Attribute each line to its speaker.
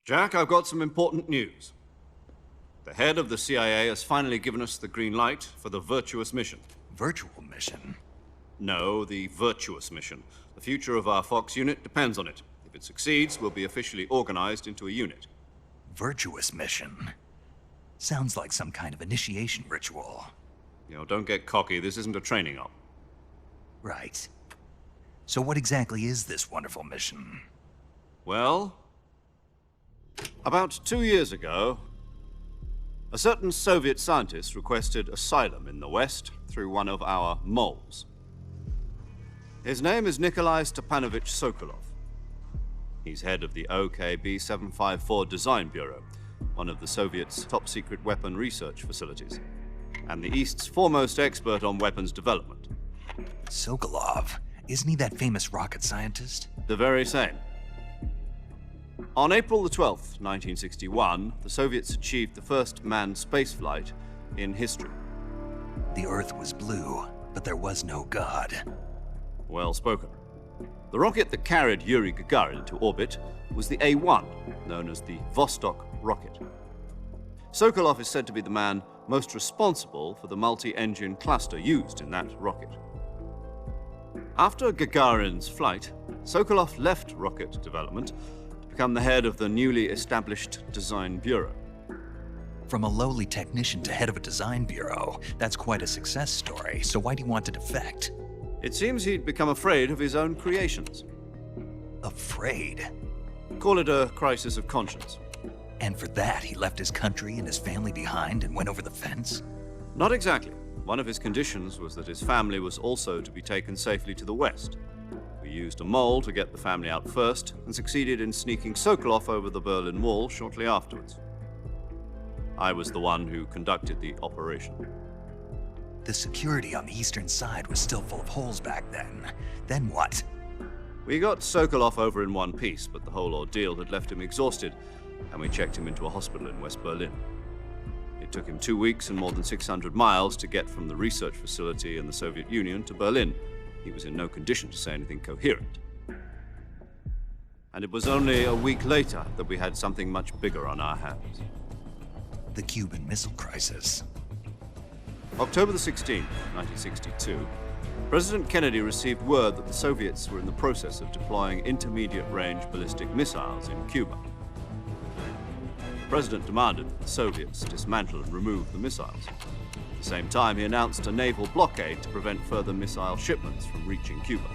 Speaker 1: Jack, I've got some important news. The head of the CIA has finally given us the green light for the Virtuous mission.
Speaker 2: Virtual mission?
Speaker 1: No, the Virtuous mission. The future of our Fox unit depends on it. If it succeeds, we'll be officially organized into a unit.
Speaker 2: Virtuous mission? Sounds like some kind of initiation ritual.
Speaker 1: Don't get cocky. This isn't a training op.
Speaker 2: Right. So what exactly is this wonderful mission?
Speaker 1: Well, about 2 years ago, a certain Soviet scientist requested asylum in the West through one of our moles. His name is Nikolai Stepanovich Sokolov. He's head of the OKB 754 Design Bureau, one of the Soviets' top-secret weapon research facilities, and the East's foremost expert on weapons development.
Speaker 2: Sokolov? Isn't he that famous rocket scientist?
Speaker 1: The very same. On April the 12th, 1961, the Soviets achieved the first manned spaceflight in history.
Speaker 2: The Earth was blue, but there was no God.
Speaker 1: Well spoken. The rocket that carried Yuri Gagarin into orbit was the A-1, known as the Vostok rocket. Sokolov is said to be the man most responsible for the multi-engine cluster used in that rocket. After Gagarin's flight, Sokolov left rocket development to become the head of the newly established Design Bureau.
Speaker 2: From a lowly technician to head of a design bureau, that's quite a success story, so why do you want to defect?
Speaker 1: It seems he'd become afraid of his own creations.
Speaker 2: Afraid?
Speaker 1: Call it a crisis of conscience.
Speaker 2: And for that, he left his country and his family behind and went over the fence?
Speaker 1: Not exactly. One of his conditions was that his family was also to be taken safely to the West. We used a mole to get the family out first and succeeded in sneaking Sokolov over the Berlin Wall shortly afterwards. I was the one who conducted the operation.
Speaker 2: The security on the eastern side was still full of holes back then. Then what?
Speaker 1: We got Sokolov over in one piece, but the whole ordeal had left him exhausted, and we checked him into a hospital in West Berlin. It took him 2 weeks and more than 600 miles to get from the research facility in the Soviet Union to Berlin. He was in no condition to say anything coherent. And it was only a week later that we had something much bigger on our hands.
Speaker 2: The Cuban Missile Crisis.
Speaker 1: October the 16th, 1962, President Kennedy received word that the Soviets were in the process of deploying intermediate-range ballistic missiles in Cuba. The President demanded that the Soviets dismantle and remove the missiles. At the same time, he announced a naval blockade to prevent further missile shipments from reaching Cuba.